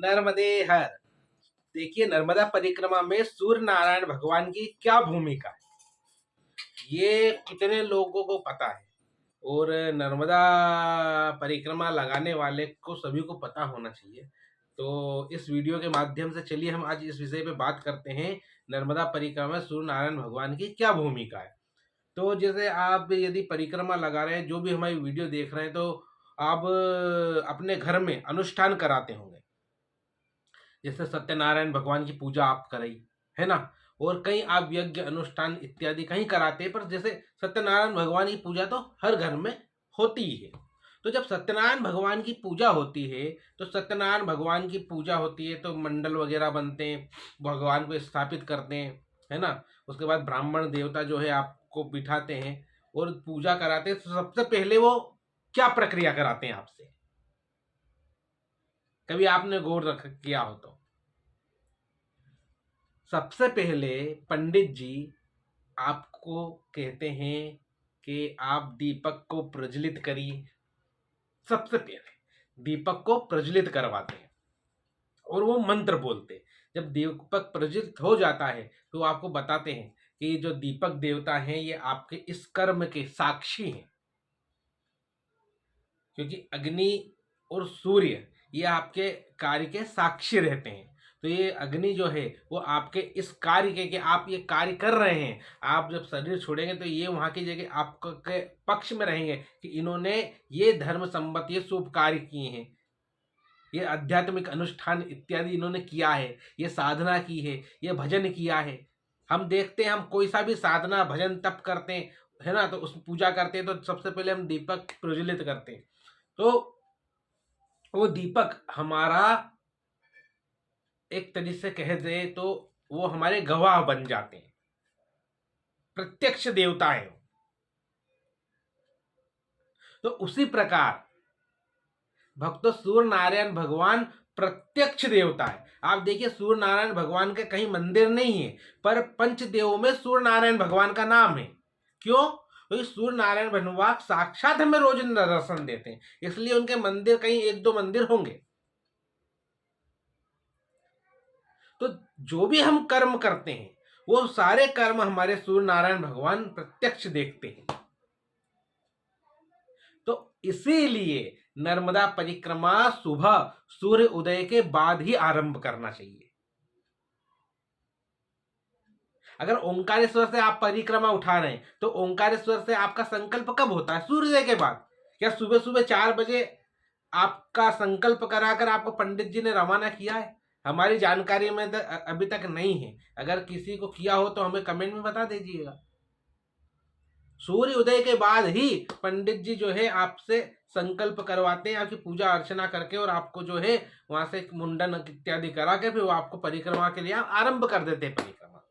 नर्मदे हर। देखिए, नर्मदा परिक्रमा में सूर्य नारायण भगवान की क्या भूमिका है, ये कितने लोगों को पता है। और नर्मदा परिक्रमा लगाने वाले को सभी को पता होना चाहिए। तो इस वीडियो के माध्यम से चलिए हम आज इस विषय पे बात करते हैं, नर्मदा परिक्रमा में सूर्य नारायण भगवान की क्या भूमिका है। तो जैसे आप यदि परिक्रमा लगा रहे हैं, जो भी हमारी वीडियो देख रहे हैं, तो आप अपने घर में अनुष्ठान कराते होंगे। जैसे सत्यनारायण भगवान की पूजा आप करें, है ना। और कहीं आप यज्ञ अनुष्ठान इत्यादि कहीं कराते हैं, पर जैसे सत्यनारायण भगवान की पूजा तो हर घर में होती ही है। तो जब सत्यनारायण भगवान की पूजा होती है, तो सत्यनारायण भगवान की पूजा होती है तो मंडल वगैरह बनते हैं, भगवान को स्थापित करते हैं, है ना। उसके बाद ब्राह्मण देवता जो है आपको बिठाते हैं और पूजा कराते हैं। तो सबसे पहले वो क्या प्रक्रिया कराते हैं आपसे, कभी आपने गौर रख किया हो तो। सबसे पहले पंडित जी आपको कहते हैं कि आप दीपक को प्रज्वलित करिए। सबसे पहले दीपक को प्रज्वलित करवाते हैं और वो मंत्र बोलते हैं। जब दीपक प्रज्वलित हो जाता है तो आपको बताते हैं कि जो दीपक देवता हैं ये आपके इस कर्म के साक्षी हैं, क्योंकि अग्नि और सूर्य ये आपके कार्य के साक्षी रहते हैं। तो ये अग्नि जो है वो आपके इस कार्य के कि आप ये कार्य कर रहे हैं, आप जब शरीर छोड़ेंगे तो ये वहाँ की जगह आपके पक्ष में रहेंगे कि इन्होंने ये धर्म संबत ये शुभ कार्य किए हैं, ये आध्यात्मिक अनुष्ठान इत्यादि इन्होंने किया है, ये साधना की है, ये भजन किया है। हम देखते हैं, हम कोई सा भी साधना भजन तप करते हैं, है ना, तो उस पूजा करते हैं तो सबसे पहले हम दीपक प्रज्वलित करते हैं। तो वो दीपक हमारा एक तरीके से कह दे तो वो हमारे गवाह बन जाते हैं, प्रत्यक्ष देवता है। तो उसी प्रकार भक्तों सूर्य नारायण भगवान प्रत्यक्ष देवता है। आप देखिए, सूर्य नारायण भगवान का कहीं मंदिर नहीं है, पर पंचदेवों में सूर्य नारायण भगवान का नाम है। क्यों? क्योंकि सूर्य नारायण भगवान साक्षात हमें रोज दर्शन देते हैं, इसलिए उनके मंदिर कहीं एक दो मंदिर होंगे। तो जो भी हम कर्म करते हैं वो सारे कर्म हमारे सूर्य नारायण भगवान प्रत्यक्ष देखते हैं। तो इसीलिए नर्मदा परिक्रमा सुबह सूर्य उदय के बाद ही आरंभ करना चाहिए। अगर ओंकारेश्वर से आप परिक्रमा उठा रहे हैं तो ओंकारेश्वर से आपका संकल्प कब होता है? सूर्योदय के बाद। क्या सुबह सुबह 4 बजे आपका संकल्प कराकर आपको पंडित जी ने रवाना किया है? हमारी जानकारी में तो अभी तक नहीं है। अगर किसी को किया हो तो हमें कमेंट में बता दीजिएगा। सूर्य उदय के बाद ही पंडित जी जो है आपसे संकल्प करवाते हैं, आपकी पूजा अर्चना करके, और आपको जो है वहां से मुंडन इत्यादि करा के फिर वो आपको परिक्रमा के लिए आरंभ कर देते हैं परिक्रमा।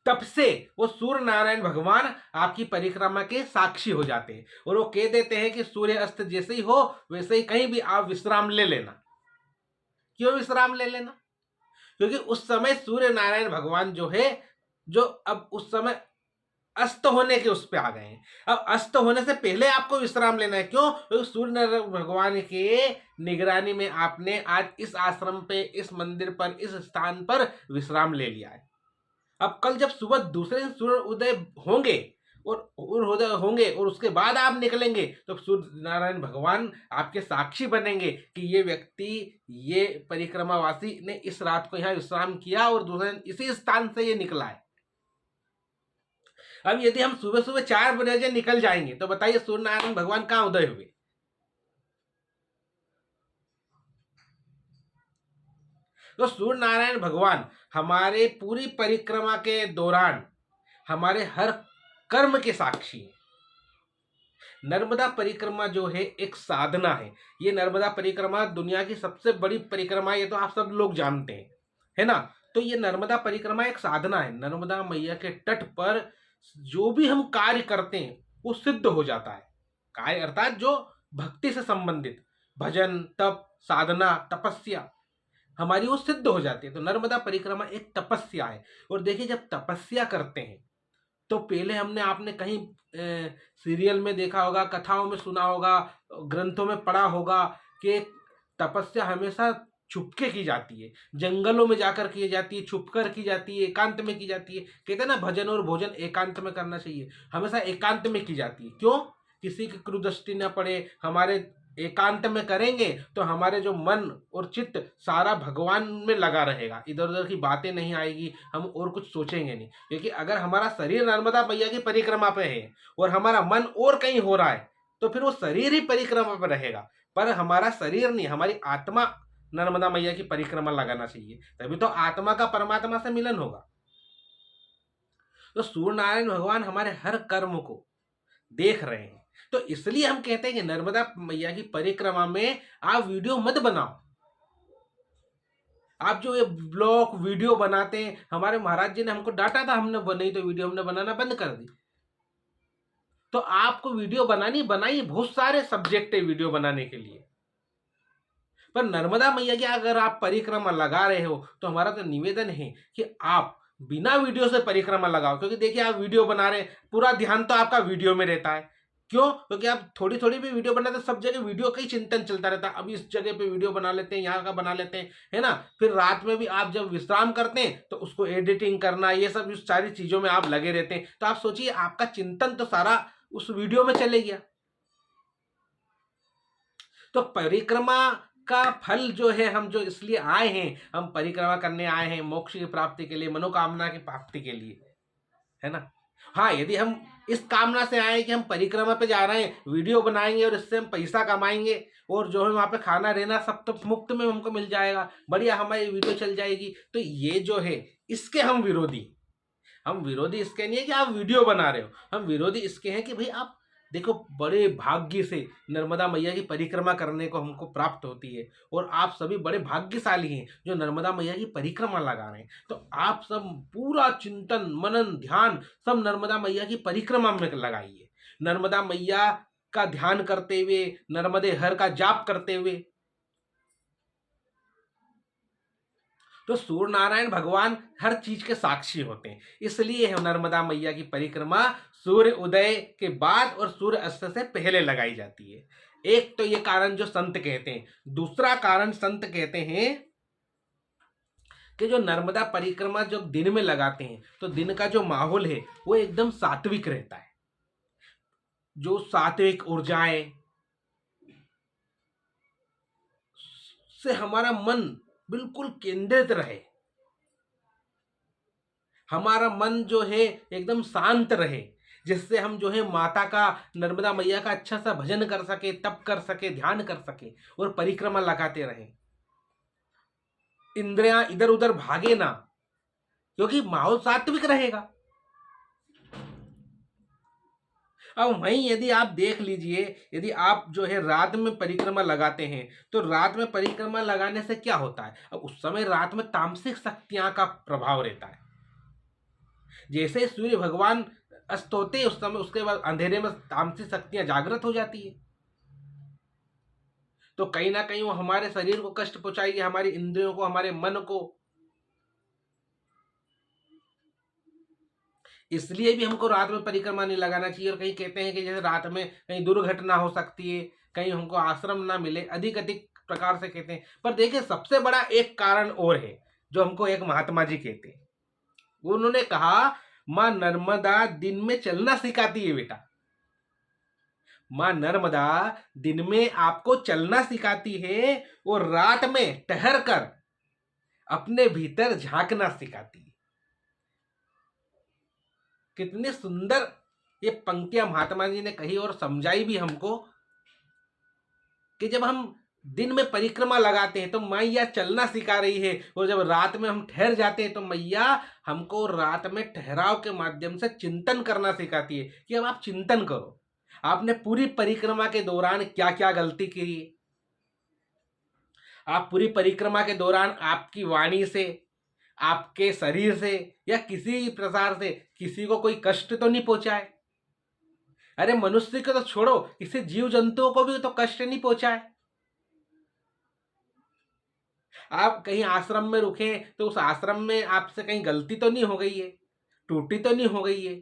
तब से वो सूर्य नारायण भगवान आपकी परिक्रमा के साक्षी हो जाते हैं और वो कह देते हैं कि सूर्य अस्त जैसे ही हो वैसे ही कहीं भी आप विश्राम ले लेना। क्यों विश्राम ले लेना? क्योंकि उस समय सूर्य नारायण भगवान जो है, जो अब उस समय अस्त होने के उस पे आ गए हैं। अब अस्त होने से पहले आपको विश्राम लेना है। क्यों? क्योंकि सूर्य नारायण भगवान के निगरानी में आपने आज इस आश्रम पे, इस मंदिर पर, इस स्थान पर विश्राम ले लिया है। अब कल जब सुबह दूसरे दिन सूर्य उदय होंगे और उदय होंगे और उसके बाद आप निकलेंगे तो सूर्य नारायण भगवान आपके साक्षी बनेंगे कि ये व्यक्ति, ये परिक्रमावासी ने इस रात को यहाँ विश्राम किया और दूसरे दिन इसी स्थान से ये निकला है। अब यदि हम सुबह सुबह 4 बजे निकल जाएंगे तो बताइए सूर्य नारायण भगवान कहाँ उदय हुए? तो सूर्य नारायण भगवान हमारे पूरी परिक्रमा के दौरान हमारे हर कर्म के साक्षी है। नर्मदा परिक्रमा जो है एक साधना है। ये नर्मदा परिक्रमा दुनिया की सबसे बड़ी परिक्रमा, ये तो आप सब लोग जानते हैं, है ना। तो ये नर्मदा परिक्रमा एक साधना है। नर्मदा मैया के तट पर जो भी हम कार्य करते हैं वो सिद्ध हो जाता है। कार्य अर्थात जो भक्ति से संबंधित भजन, तप, साधना, तपस्या हमारी वो सिद्ध हो जाती है। तो नर्मदा परिक्रमा एक तपस्या है। और देखिए, जब तपस्या करते हैं तो पहले हमने, आपने कहीं सीरियल में देखा होगा, कथाओं में सुना होगा, ग्रंथों में पढ़ा होगा कि तपस्या हमेशा छुपके की जाती है, जंगलों में जाकर की जाती है, छुपकर की जाती है, एकांत में की जाती है। कहते हैं ना भजन और भोजन एकांत में करना चाहिए, हमेशा एकांत में की जाती है। क्यों? किसी की कुदृष्टि न पड़े, हमारे एकांत में करेंगे तो हमारे जो मन और चित्त सारा भगवान में लगा रहेगा, इधर उधर की बातें नहीं आएगी, हम और कुछ सोचेंगे नहीं। क्योंकि अगर हमारा शरीर नर्मदा मैया की परिक्रमा पे है और हमारा मन और कहीं हो रहा है तो फिर वो शरीर ही परिक्रमा पे रहेगा, पर हमारा शरीर नहीं, हमारी आत्मा नर्मदा मैया की परिक्रमा लगाना चाहिए, तभी तो आत्मा का परमात्मा से मिलन होगा। तो सूर्य नारायण भगवान हमारे हर कर्म को देख रहे हैं, तो इसलिए हम कहते हैं कि नर्मदा मैया की परिक्रमा में आप वीडियो मत बनाओ। आप जो ये ब्लॉग वीडियो बनाते हैं, हमारे महाराज जी ने हमको डांटा था, हमने बनाई तो वीडियो हमने बनाना बंद कर दी। तो आपको वीडियो बनाई, बहुत सारे सब्जेक्ट है वीडियो बनाने के लिए, पर नर्मदा मैया की अगर आप परिक्रमा लगा रहे हो तो हमारा तो निवेदन है कि आप बिना वीडियो से परिक्रमा लगाओ। क्योंकि देखिए आप वीडियो बना रहे हैं, पूरा ध्यान तो आपका वीडियो में रहता है। क्यों? क्योंकि आप थोड़ी थोड़ी भी वीडियो बनाते, सब जगह वीडियो का ही चिंतन चलता रहता है। अब इस जगह पे वीडियो बना लेते हैं, यहाँ का बना लेते हैं, है ना। फिर रात में भी आप जब विश्राम करते हैं तो उसको एडिटिंग करना, ये सब इस सारी चीजों में आप लगे रहते हैं। तो आप सोचिए आपका चिंतन तो सारा उस वीडियो में चले गया। तो परिक्रमा का फल जो है, हम जो इसलिए आए हैं, हम परिक्रमा करने आए हैं मोक्ष की प्राप्ति के लिए, मनोकामना की प्राप्ति के लिए, है ना। हाँ, यदि हम इस कामना से आए कि हम परिक्रमा पे जा रहे हैं, वीडियो बनाएंगे और इससे हम पैसा कमाएंगे और जो है वहाँ पे खाना रहना सब तो मुफ्त में हमको मिल जाएगा, बढ़िया हमारी वीडियो चल जाएगी, तो ये जो है इसके हम विरोधी। हम विरोधी इसके नहीं है कि आप वीडियो बना रहे हो, हम विरोधी इसके हैं कि भाई आप देखो बड़े भाग्य से नर्मदा मैया की परिक्रमा करने को हमको प्राप्त होती है, और आप सभी बड़े भाग्यशाली हैं जो नर्मदा मैया की परिक्रमा लगा रहे हैं। तो आप सब पूरा चिंतन मनन ध्यान सब नर्मदा मैया की परिक्रमा में लगाइए, नर्मदा मैया का ध्यान करते हुए, नर्मदे हर का जाप करते हुए। तो सूर्य नारायण भगवान हर चीज के साक्षी होते हैं, इसलिए हम नर्मदा मैया की परिक्रमा सूर्य उदय के बाद और सूर्य अस्त से पहले लगाई जाती है। एक तो ये कारण जो संत कहते हैं, दूसरा कारण संत कहते हैं कि जो नर्मदा परिक्रमा जब दिन में लगाते हैं तो दिन का जो माहौल है वो एकदम सात्विक रहता है, जो सात्विक ऊर्जाएं से हमारा मन बिल्कुल केंद्रित रहे, हमारा मन जो है एकदम शांत रहे, जिससे हम जो है माता का, नर्मदा मैया का अच्छा सा भजन कर सके, तप कर सके, ध्यान कर सके और परिक्रमा लगाते रहे, इंद्रियां इधर उधर भागे ना, क्योंकि माहौल सात्विक रहेगा। अब वहीं यदि आप देख लीजिए, यदि आप जो है रात में परिक्रमा लगाते हैं तो रात में परिक्रमा लगाने से क्या होता है, अब उस समय रात में तामसिक शक्तियां का प्रभाव रहता है। जैसे सूर्य भगवान अस्त होते हैं उस समय, उसके बाद अंधेरे में तामसिक शक्तियां जागृत हो जाती है, तो कहीं ना कहीं वो हमारे शरीर को कष्ट पहुंचाएगी, हमारी इंद्रियों को, हमारे मन को। इसलिए भी हमको रात में परिक्रमा नहीं लगाना चाहिए। और कहीं कहते हैं कि जैसे रात में कहीं दुर्घटना हो सकती है, कहीं हमको आश्रम ना मिले, अधिक अधिक प्रकार से कहते हैं। पर देखिए सबसे बड़ा एक कारण और है जो हमको एक महात्मा जी कहते हैं, उन्होंने कहा माँ नर्मदा दिन में चलना सिखाती है बेटा, माँ नर्मदा दिन में आपको चलना सिखाती है और रात में ठहर कर अपने भीतर झांकना सिखाती है। कितनी सुंदर ये पंक्तियां महात्मा जी ने कही और समझाई भी हमको कि जब हम दिन में परिक्रमा लगाते हैं तो मैया चलना सिखा रही है, और जब रात में हम ठहर जाते हैं तो मैया हमको रात में ठहराव के माध्यम से चिंतन करना सिखाती है कि अब आप चिंतन करो, आपने पूरी परिक्रमा के दौरान क्या क्या गलती की, आप पूरी परिक्रमा के दौरान आपकी वाणी से, आपके शरीर से या किसी प्रकार से किसी को कोई कष्ट तो नहीं पहुंचाए। अरे मनुष्य को तो छोड़ो, किसी जीव जंतुओं को भी तो कष्ट नहीं पहुंचाए। आप कहीं आश्रम में रुके तो उस आश्रम में आपसे कहीं गलती तो नहीं हो गई है, टूटी तो नहीं हो गई है।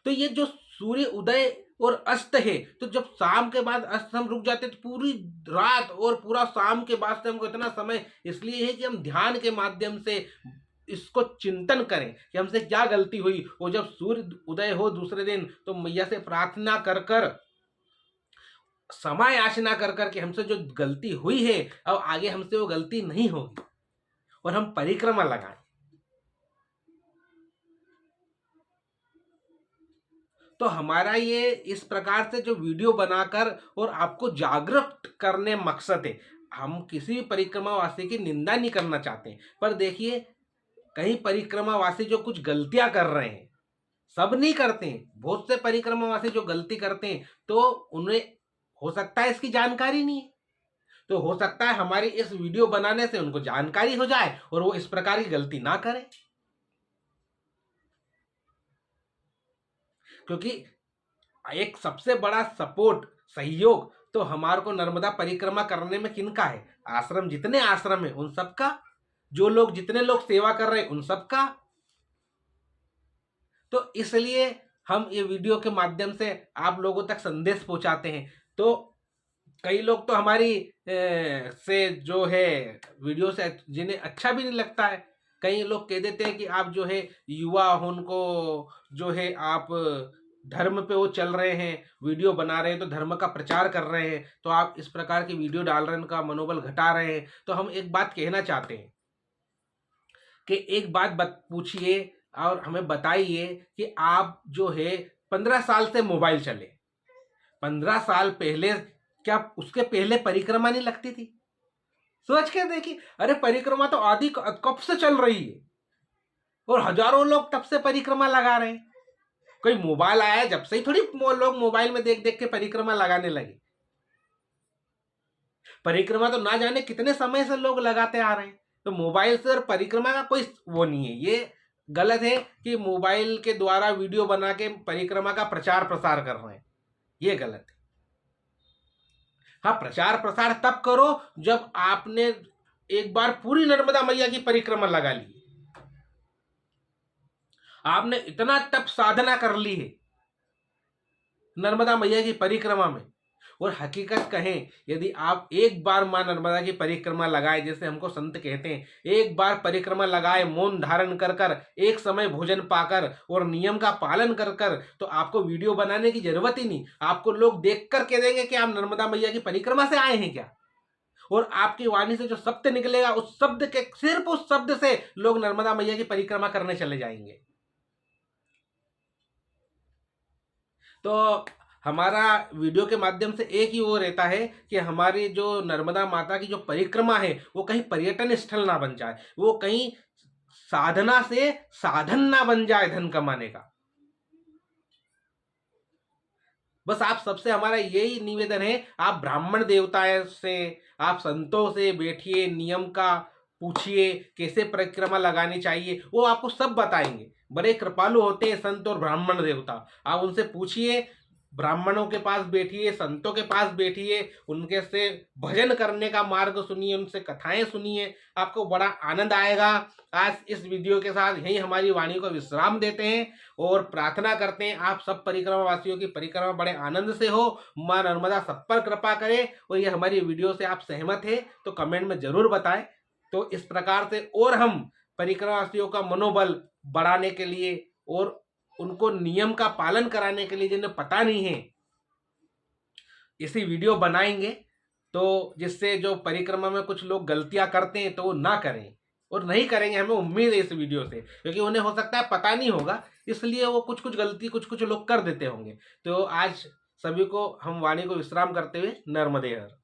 तो ये जो सूर्य उदय और अस्त है, तो जब शाम के बाद अस्त हम रुक जाते हैं तो पूरी रात और पूरा शाम के बाद से हमको इतना समय इसलिए है कि हम ध्यान के माध्यम से इसको चिंतन करें कि हमसे क्या गलती हुई। और जब सूर्य उदय हो दूसरे दिन तो मैया से प्रार्थना कर कर, समय याचना कर कर कि हमसे जो गलती हुई है अब आगे हमसे वो गलती नहीं होगी, और हम परिक्रमा लगाएं। तो हमारा ये इस प्रकार से जो वीडियो बनाकर और आपको जागरूक करने मकसद है। हम किसी भी परिक्रमावासी की निंदा नहीं करना चाहते, पर देखिए कई परिक्रमावासी जो कुछ गलतियां कर रहे हैं, सब नहीं करते हैं, बहुत से परिक्रमावासी जो गलती करते हैं तो उन्हें हो सकता है इसकी जानकारी नहीं है, तो हो सकता है हमारी इस वीडियो बनाने से उनको जानकारी हो जाए और वो इस प्रकार की गलती ना करें। क्योंकि एक सबसे बड़ा सपोर्ट, सहयोग तो हमारे को नर्मदा परिक्रमा करने में किनका है? आश्रम, जितने आश्रम है उन सबका, जो लोग जितने लोग सेवा कर रहे हैं उन सबका। तो इसलिए हम ये वीडियो के माध्यम से आप लोगों तक संदेश पहुंचाते हैं। तो कई लोग तो हमारी से जो है वीडियो से जिन्हें अच्छा भी नहीं लगता है, कई लोग कह देते हैं कि आप जो है युवा हो, उनको जो है आप धर्म पे वो चल रहे हैं, वीडियो बना रहे हैं तो धर्म का प्रचार कर रहे हैं, तो आप इस प्रकार की वीडियो डाल रहे हैं, उनका मनोबल घटा रहे हैं। तो हम एक बात कहना चाहते हैं कि एक बात पूछिए और हमें बताइए कि आप जो है 15 साल से मोबाइल चले, 15 साल पहले क्या उसके पहले परिक्रमा नहीं लगती थी? सोच के देखिए, अरे परिक्रमा तो आदि कब से चल रही है और हजारों लोग तब से परिक्रमा लगा रहे हैं। कोई मोबाइल आया जब से ही थोड़ी लोग मोबाइल में देख देख के परिक्रमा लगाने लगे। परिक्रमा तो ना जाने कितने समय से लोग लगाते आ रहे हैं। तो मोबाइल से और परिक्रमा का कोई वो नहीं है। ये गलत है कि मोबाइल के द्वारा वीडियो बना के परिक्रमा का प्रचार प्रसार कर रहे हैं, ये गलत है। हाँ, प्रचार प्रसार तब करो जब आपने एक बार पूरी नर्मदा मैया की परिक्रमा लगा ली, आपने इतना तप साधना कर ली है नर्मदा मैया की परिक्रमा में। और हकीकत कहें, यदि आप एक बार मां नर्मदा की परिक्रमा लगाए, जैसे हमको संत कहते हैं, एक बार परिक्रमा लगाए मौन धारण कर कर, एक समय भोजन पाकर और नियम का पालन कर कर, तो आपको वीडियो बनाने की जरूरत ही नहीं। आपको लोग देख कर कह देंगे कि आप नर्मदा मैया की परिक्रमा से आए हैं क्या। और आपकी वाणी से जो शब्द निकलेगा, उस शब्द के, सिर्फ उस शब्द से लोग नर्मदा मैया की परिक्रमा करने चले जाएंगे। तो हमारा वीडियो के माध्यम से एक ही वो रहता है कि हमारी जो नर्मदा माता की जो परिक्रमा है वो कहीं पर्यटन स्थल ना बन जाए, वो कहीं साधना से साधन ना बन जाए धन कमाने का। बस आप सबसे हमारा यही निवेदन है, आप ब्राह्मण देवताओं से, आप संतों से बैठिए, नियम का पूछिए कैसे परिक्रमा लगानी चाहिए, वो आपको सब बताएंगे। बड़े कृपालु होते हैं संत और ब्राह्मण देवता, आप उनसे पूछिए। ब्राह्मणों के पास बैठिए, संतों के पास बैठिए, उनके से भजन करने का मार्ग सुनिए, उनसे कथाएं सुनिए, आपको बड़ा आनंद आएगा। आज इस वीडियो के साथ यही हमारी वाणी को विश्राम देते हैं और प्रार्थना करते हैं आप सब परिक्रमा वासियों की परिक्रमा बड़े आनंद से हो, माँ नर्मदा सब पर कृपा करे। और ये हमारी वीडियो से आप सहमत है तो कमेंट में जरूर बताएं। तो इस प्रकार से और हम परिक्रमावासियों का मनोबल बढ़ाने के लिए और उनको नियम का पालन कराने के लिए, जिन्हें पता नहीं है, इसी वीडियो बनाएंगे, तो जिससे जो परिक्रमा में कुछ लोग गलतियां करते हैं तो वो ना करें और नहीं करेंगे, हमें उम्मीद है इस वीडियो से। क्योंकि उन्हें हो सकता है पता नहीं होगा, इसलिए वो कुछ कुछ गलती कुछ कुछ लोग कर देते होंगे। तो आज सभी को हम वाणी को विश्राम करते हुए नर्मदे हर।